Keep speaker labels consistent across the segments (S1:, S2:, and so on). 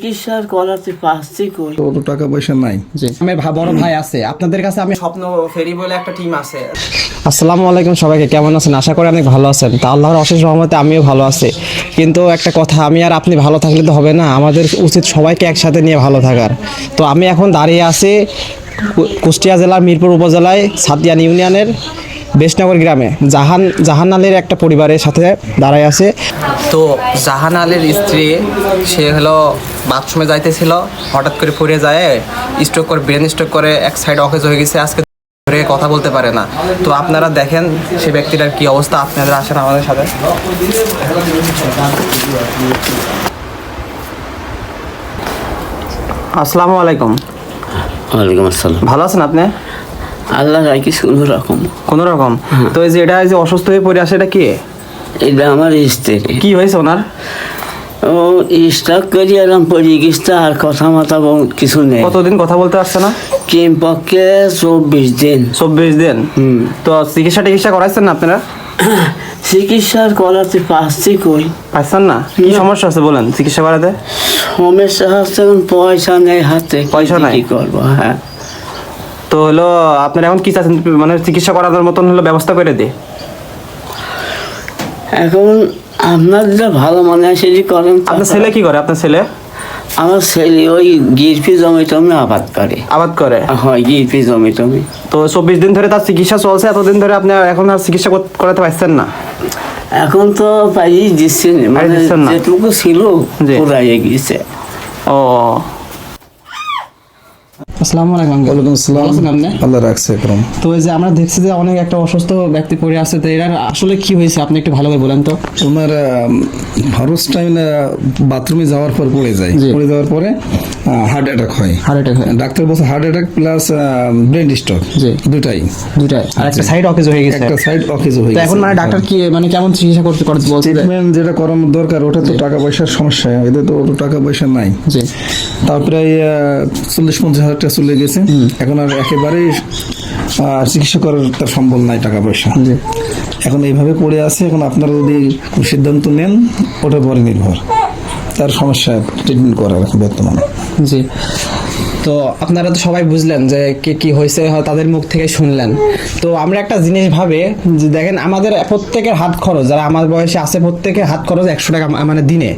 S1: চিকিৎসার করাতে পারছি কই
S2: তো টাকা পয়সা নাই।
S3: জি আমার বড় ভাই আছে আপনাদের কাছে। আমি
S4: স্বপ্ন ফেরি বলে একটা টিম আছে।
S3: আসসালামু আলাইকুম সবাইকে, কেমন আছেন? আশা করি অনেক ভালো আছেন। তা আল্লাহর অশেষ রহমতে আমিও ভালো আছি। কিন্তু একটা কথা, আমি আর আপনি ভালো থাকলে তো হবে না, আমাদের উচিত সবাইকে একসাথে নিয়ে ভালো থাকার। তো আমি এখন দাঁড়িয়ে আছি কুষ্টিয়া জেলার মিরপুর উপজেলায় সাতিয়ান ইউনিয়নের বেশনগর গ্রামে জাহান আলীর একটা পরিবারের সাথে দাঁড়ায় আছে।
S4: তো জাহান আলীর স্ত্রী, সে হলো বাথরুমে যাইতেছিল, হঠাৎ করে পড়ে যায়, স্ট্রোক করে, ব্রেন স্ট্রোক করে এক সাইড অকেজ হয়ে গেছে। আজকে ধরে কথা বলতে পারে না। তো আপনারা দেখেন সে ব্যক্তিটার কি অবস্থা। আপনারা আসেন আমাদের সাথে। আসসালামু আলাইকুম।
S1: ওয়ালাইকুম আসসালাম।
S4: ভালো আছেন আপনি?
S1: আল্লাহ রাখিস
S4: কোনো রকম। তো এই যে এটা যে অসুস্থ হয়ে পড়ে আসে, এটা কি?
S1: এটা আমার স্ত্রী।
S4: কি হয়েছে ওনার?
S1: ও স্ট্রোক করে এরকম পড়ে গেছে, আর কথা মাথা কিছু নেই।
S4: কতদিন কথা বলতে পারছে না?
S1: কমপক্ষে 24 দিন।
S4: 24 দিন। তো চিকিৎসা করাইছেন না আপনারা?
S1: চিকিৎসার করাতে পারছি কই
S4: পাচ্ছেন না? কি সমস্যা আছে বলেন চিকিৎসা করাতে?
S1: সমস্যা হচ্ছে এখন পয়সা নেই হাতে।
S4: পয়সা নাই?
S1: কি করবো? হ্যাঁ।
S4: তো হলো আপনারা এখন কি চাচ্ছেন, মানে চিকিৎসা করানোর মতন হলো ব্যবস্থা করে দিই?
S1: এখন আপনার যেটা ভালো মনে হয় সেটি করেন।
S4: আপনার ছেলে কি করে? আপনার ছেলে?
S1: আমার ছেলে ওই গিরপি জমি টমি আবাদ করে।
S4: আবাদ করে?
S1: হয়, গিরপি জমি টমি।
S4: তো 24 দিন ধরে তার চিকিৎসা চলছে, এতদিন ধরে আপনি এখন আর চিকিৎসা করাতে পারছেন না?
S1: এখন তো পাইয়ে দিচ্ছে না, মানে যেটুকু ছিল পুরাইয়ে গিয়েছে।
S4: ও
S3: আসসালামু আলাইকুম।
S2: ওয়ালাইকুম আসসালাম।
S3: ভালো আছেন আপনি?
S2: আল্লাহ রাখছে একরকম।
S3: তো এই যে আমরা দেখছি যে অনেক একটা অসুস্থ ব্যক্তি পড়ে আছে, তো এর আসলে কি হয়েছে আপনি একটু ভালো করে বলেন তো।
S2: ওনার ফার্স্ট টাইম বাথরুমে যাওয়ার পর পড়ে যায়।
S3: জি।
S2: পড়ে যাওয়ার পরে হার্ট অ্যাটাক হয়।
S3: হার্ট অ্যাটাক হয়।
S2: ডাক্তার বলছে heart attack plus brain stroke,
S3: জি।
S2: দুটাই।
S3: আর একটা সাইড অকেজ হয়ে গেছে।
S2: একটা সাইড অকেজ হয়ে
S3: তো
S2: গেছে।
S3: এখন মানে ডাক্তার কি মানে কেমন চিকিৎসা করতে বলছে?
S2: ট্রিটমেন্ট যেটা করানো দরকার ওটা তো টাকা পয়সার সমস্যা, এদের তো ওটা টাকা পয়সা নাই।
S3: জি।
S2: তারপরে 40-50 হাজার টাকা চলে গেছে। এখন আর একেবারেই চিকিৎসা করার তার সম্ভব নাই টাকা পয়সা।
S3: জি।
S2: এখন এইভাবে পড়ে আছে। এখন আপনারা যদি সিদ্ধান্ত নেন ওটার পরে নির্ভর তার সমস্যা ট্রিটমেন্ট করার বর্তমানে।
S3: জি। তো আপনারা তো সবাই বুঝলেন যে কি হয়েছে, তাদের মুখ থেকে শুনলেন। তো আমরা একটা জিনিস ভাবে যে দেখেন, আমাদের প্রত্যেকের হাত খরচ, যারা আমার বয়সে আছে প্রত্যেকের হাত খরচ 100 টাকা মানে দিনে।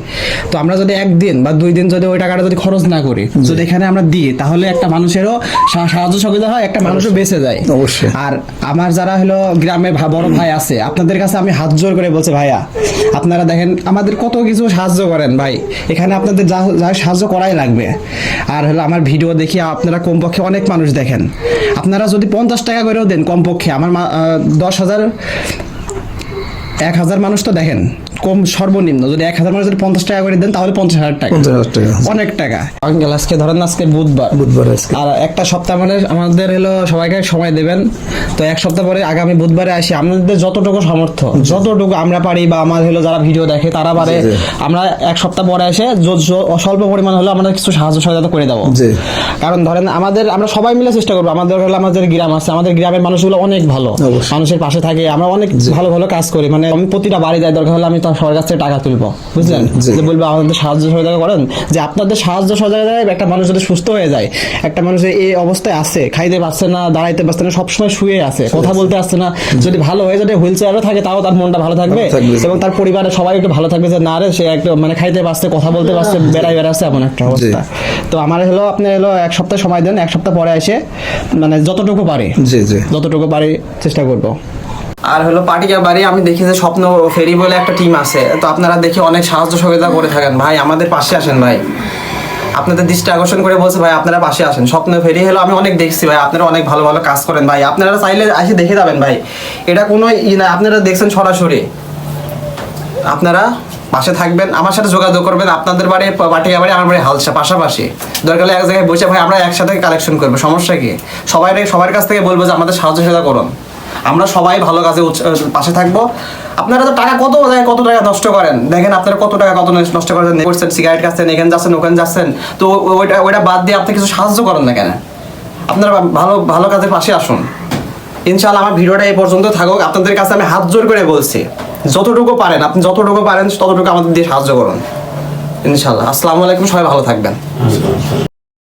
S3: তো আমরা যদি একদিন বা 2 দিন যদি ওই টাকাটা যদি খরচ না করি, যদি এখানে আমরা দিই, তাহলে একটা মানুষেরও সাহায্য সুবিধা হয়, একটা মানুষও বেঁচে যায়।
S2: অবশ্যই।
S3: আর আমার যারা হলো গ্রামে বড় ভাই আছে, আপনাদের কাছে আমি হাত জোর করে বলছি, ভাইয়া আপনারা দেখেন আমাদের কত কিছু সাহায্য করেন ভাই, এখানে আপনাদের যা সাহায্য করাই লাগবে। আর হলো আমার ভিডিও দেখি আপনারা কমপক্ষে অনেক মানুষ দেখেন, আপনারা যদি 50 টাকা করেও দেন কমপক্ষে, আমার 10,000 1,000 মানুষ তো দেখেন, কম সর্বনিম্ন যদি 1,000 মানুষ যদি 50 টাকা করে দেন তাহলে 50,000 টাকা,
S2: 50,000 টাকা
S3: অনেক টাকা। আজকে ধরেন আজকে বুধবার
S2: আজকে।
S3: আর একটা সপ্তাহ মানে আমাদের হলো সবাইকে সময় দেবেন। তো এক সপ্তাহ পরে আগামী বুধবারে আসি, আমাদের যতটুকু সামর্থ্য, যতটুকু আমরা পারি, বা আমার হলো যারা ভিডিও দেখে তারা পারে, আমরা এক সপ্তাহ পরে এসে স্বল্প পরিমাণ হলো আমরা কিছু সাহায্য সহায়তা করে দেবো। কারণ ধরেন আমরা সবাই মিলে চেষ্টা করবো। আমাদের হলো আমাদের গ্রাম আছে, আমাদের গ্রামের মানুষগুলো অনেক ভালো, মানুষের পাশে থাকে, আমরা অনেক ভালো ভালো কাজ করি। মানে আমি প্রতিটা বাড়ি যাই, দরকার হলে আমি তো সবার কাছ থেকে টাকা তুলবো, বুঝলেন, যে বলবো আমাদের সাহায্য সহযোগিতা করেন। যে আপনাদের সাহায্য সহযোগিতায় একটা মানুষ যদি সুস্থ হয়ে যায়, একটা মানুষ এই অবস্থায় আছে, খাইতে পারছে না, দাঁড়াইতে পারছে না, সবসময় শুয়ে আছে, কথা বলতে আসছে না, যদি ভালো হয়ে যায়, হুইল চেয়ারে থাকে, তাও তার মনটা ভালো থাকবে এবং তার পরিবারের সবাই একটু ভালো থাকবে, যে না রে সে একটু মানে খাইতে পারছে, কথা বলতে পারছে, বেড়াচ্ছে, এমন একটা অবস্থা। তো আমার হলো আপনি হলো এক সপ্তাহ সময় দেন, এক সপ্তাহ পরে এসে মানে যতটুকু পারে চেষ্টা করবো।
S4: আর হলো পাটিকা বাড়ি, আমি দেখি যে স্বপ্ন ফেরি বলে একটা টিম আছে। তো আপনারা দেখি অনেক সাহায্য সহযোগিতা করে থাকেন। ভাই আমাদের পাশে আসেন ভাই, আপনাদের দৃষ্টি আকর্ষণ করে বলছে ভাই আপনারা পাশে আসেন। স্বপ্ন ফেরি হলো আমি অনেক দেখছি ভাই, আপনারা অনেক ভালো ভালো কাজ করেন ভাই, আপনারা চাইলে এসে দেখে যাবেন ভাই, এটা কোনো না, আপনারা দেখছেন সরাসরি। আপনারা পাশে থাকবেন, আমার সাথে যোগাযোগ করবেন। আপনাদের বাড়ি পাটিকা বাড়ি, আমার বাড়ি হালসা, পাশাপাশি। দরকার হলে এক জায়গায় বসে ভাই আমরা একসাথে কালেকশন করবো, সমস্যা কি? সবার কাছ থেকে বলবো যে আমাদের সাহায্য সহযোগিতা করুন, আমরা সবাই ভালো কাজে পাশে থাকবো। আপনারা তো টাকা কত টাকা নষ্ট করেন, দেখেন আপনারা কত টাকা নষ্ট করেন, সিগারেট খাচ্ছেন, এখানে যাচ্ছেন, ওখানে যাচ্ছেন। তো ওইটা বাদ দিয়ে আপনি কিছু সাহায্য করেন না কেন? আপনারা ভালো কাজের পাশে আসুন। ইনশাআল্লাহ আমার ভিডিওটা এই পর্যন্ত থাকুক। আপনাদের কাছে আমি হাত জোর করে বলছি, যতটুকু পারেন আপনি, যতটুকু পারেন ততটুকু আমাদের দিয়ে সাহায্য করুন। ইনশাল্লাহ। আসসালামু আলাইকুম, সবাই ভালো থাকবেন।